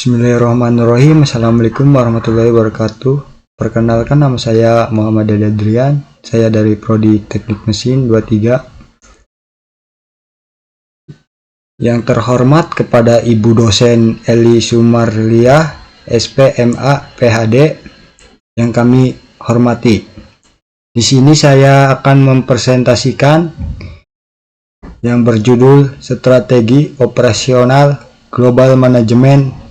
Bismillahirrahmanirrahim. Assalamualaikum warahmatullahi wabarakatuh. Perkenalkan, nama saya Muhammad Adrian. Saya dari Prodi Teknik Mesin 23. Yang terhormat kepada Ibu dosen Eli Sumarliah, SPMA PhD, yang kami hormati. Di sini saya akan mempresentasikan yang berjudul Strategi Operasional Global Manajemen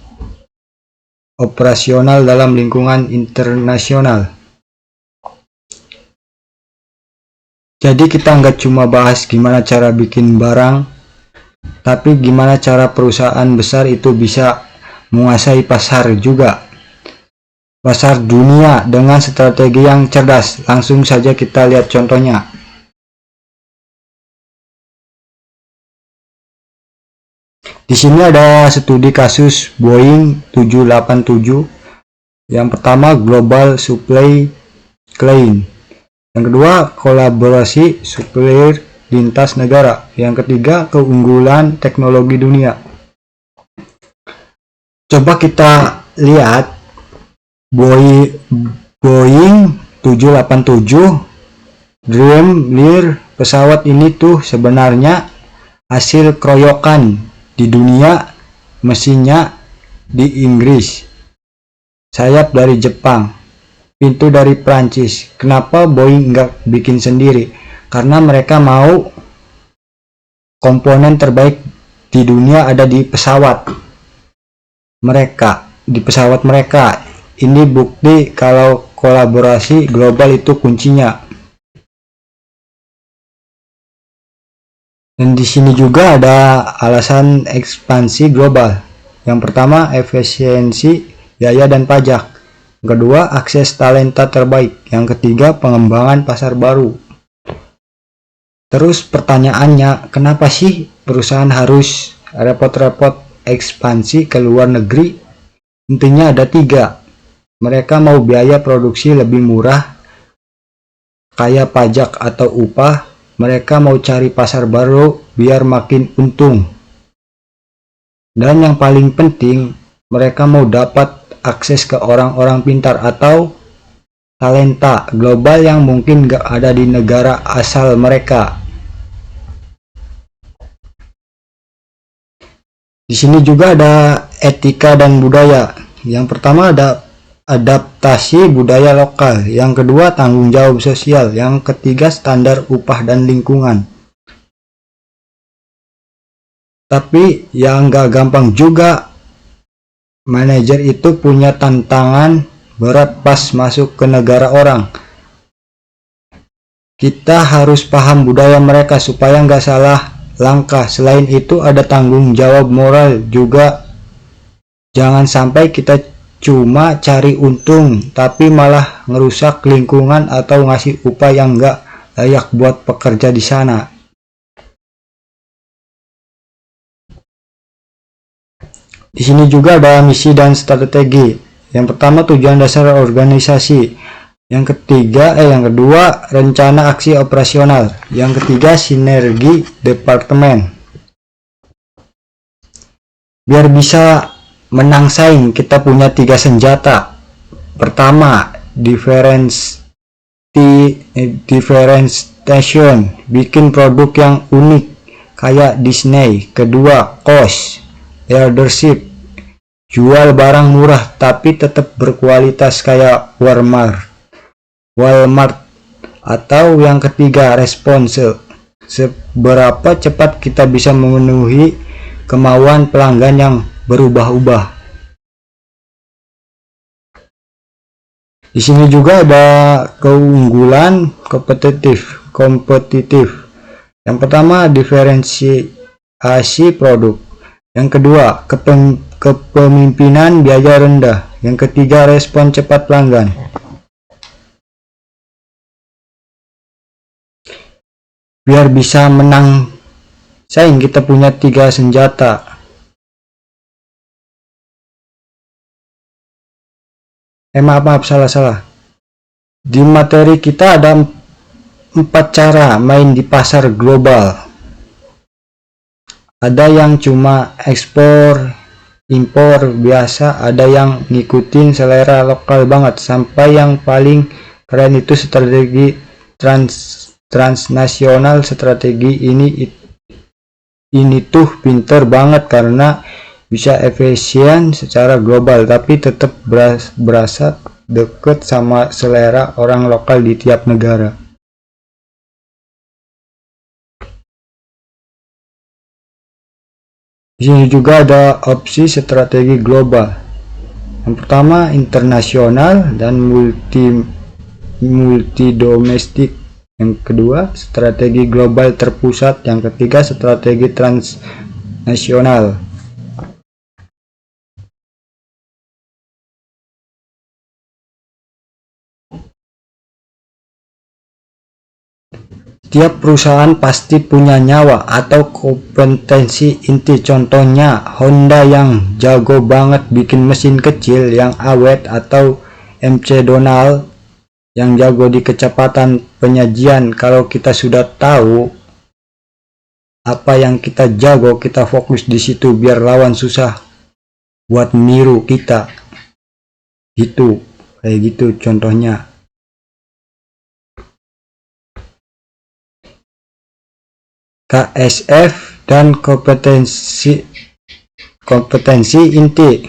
Operasional dalam Lingkungan Internasional. Jadi kita nggak cuma bahas gimana cara bikin barang, tapi gimana cara perusahaan besar itu bisa menguasai pasar juga, pasar dunia dengan strategi yang cerdas. Langsung saja kita lihat contohnya. Di sini ada studi kasus Boeing 787. Yang pertama, global supply chain. Yang kedua, kolaborasi supplier lintas negara. Yang ketiga, keunggulan teknologi dunia. Coba kita lihat Boeing 787 Dreamliner. Pesawat ini tuh sebenarnya hasil keroyokan di dunia, mesinnya di Inggris, sayap dari Jepang, pintu dari Prancis. Kenapa Boeing nggak bikin sendiri? Karena mereka mau komponen terbaik di dunia ada di pesawat mereka. Ini bukti kalau kolaborasi global itu kuncinya. Dan di sini juga ada alasan ekspansi global. Yang pertama, efisiensi biaya dan pajak. Yang kedua, akses talenta terbaik. Yang ketiga, pengembangan pasar baru. Terus pertanyaannya, kenapa sih perusahaan harus repot-repot ekspansi ke luar negeri? Intinya ada 3. Mereka mau biaya produksi lebih murah, kayak pajak atau upah. Mereka mau cari pasar baru biar makin untung. Dan yang paling penting, mereka mau dapat akses ke orang-orang pintar atau talenta global yang mungkin gak ada di negara asal mereka. Di sini juga ada etika dan budaya. Yang pertama ada adaptasi budaya lokal, yang kedua tanggung jawab sosial, yang ketiga standar upah dan lingkungan. Tapi yang nggak gampang juga, manajer itu punya tantangan berat pas masuk ke negara orang. Kita harus paham budaya mereka supaya nggak salah langkah. Selain itu ada tanggung jawab moral juga. Jangan sampai kita cuma cari untung tapi malah ngerusak lingkungan atau ngasih upah yang nggak layak buat pekerja di sana. Di sini juga ada misi dan strategi. Yang pertama, tujuan dasar organisasi. Yang kedua, rencana aksi operasional. Yang ketiga, sinergi departemen. Biar bisa menang saing, kita punya 3 senjata. Pertama, differentiation, bikin produk yang unik kayak Disney. Kedua, cost leadership, jual barang murah tapi tetap berkualitas kayak Walmart. Atau yang ketiga, respons, seberapa cepat kita bisa memenuhi kemauan pelanggan yang berubah-ubah. Di sini juga ada keunggulan kompetitif. Yang pertama, diferensiasi produk. Yang kedua, kepemimpinan biaya rendah. Yang ketiga, respon cepat pelanggan. Biar bisa menang saing, kita punya 3 senjata. Maaf, salah. Di materi kita ada 4 cara main di pasar global. Ada yang cuma ekspor, impor biasa, ada yang ngikutin selera lokal banget, sampai yang paling keren itu strategi transnasional. Strategi ini tuh pinter banget karena bisa efisien secara global tapi tetap berasa deket sama selera orang lokal di tiap negara. Di sini juga ada opsi strategi global. Yang pertama internasional dan multi domestik. Yang kedua strategi global terpusat. Yang ketiga strategi transnasional. Tiap perusahaan pasti punya nyawa atau kompetensi inti. Contohnya Honda yang jago banget bikin mesin kecil yang awet, atau MC Donald yang jago di kecepatan penyajian. Kalau kita sudah tahu apa yang kita jago, kita fokus di situ biar lawan susah buat niru kita. Gitu, kayak gitu contohnya. KSF dan kompetensi inti.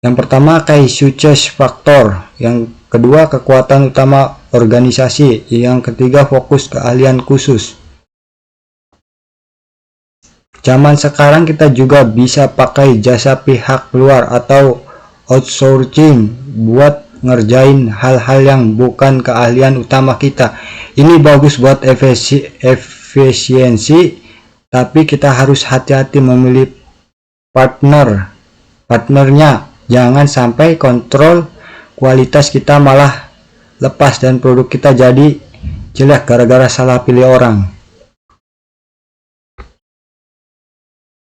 Yang pertama key success factor, yang kedua kekuatan utama organisasi, yang ketiga fokus keahlian khusus. Zaman sekarang kita juga bisa pakai jasa pihak luar atau outsourcing buat ngerjain hal-hal yang bukan keahlian utama kita. Ini bagus buat efisiensi, tapi kita harus hati-hati memilih partnernya. Jangan sampai kontrol kualitas kita malah lepas dan produk kita jadi jelek gara-gara salah pilih orang.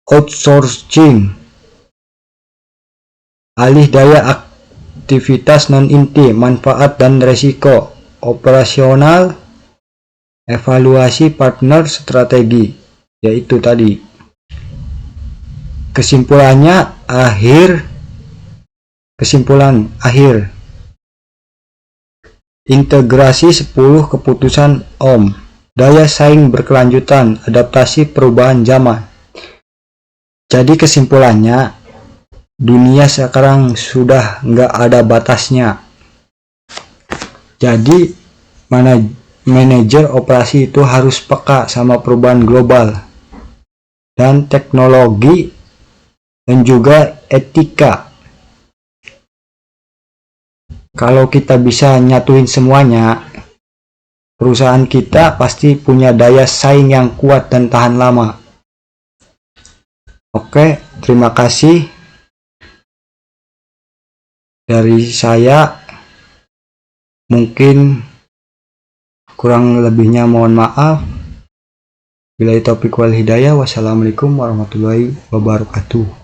Outsourcing, alih daya aktivitas non inti, manfaat dan resiko. Operasional, evaluasi partner, strategi, yaitu tadi. Kesimpulan akhir, integrasi 10 keputusan Om, daya saing berkelanjutan, adaptasi perubahan zaman. Jadi kesimpulannya, dunia sekarang sudah nggak ada batasnya. Jadi manajer operasi itu harus peka sama perubahan global dan teknologi dan juga etika. Kalau kita bisa nyatuin semuanya, perusahaan kita pasti punya daya saing yang kuat dan tahan lama. Oke, terima kasih dari saya. Mungkin kurang lebihnya mohon maaf. Billahi taufiq wal hidayah. Wassalamualaikum warahmatullahi wabarakatuh.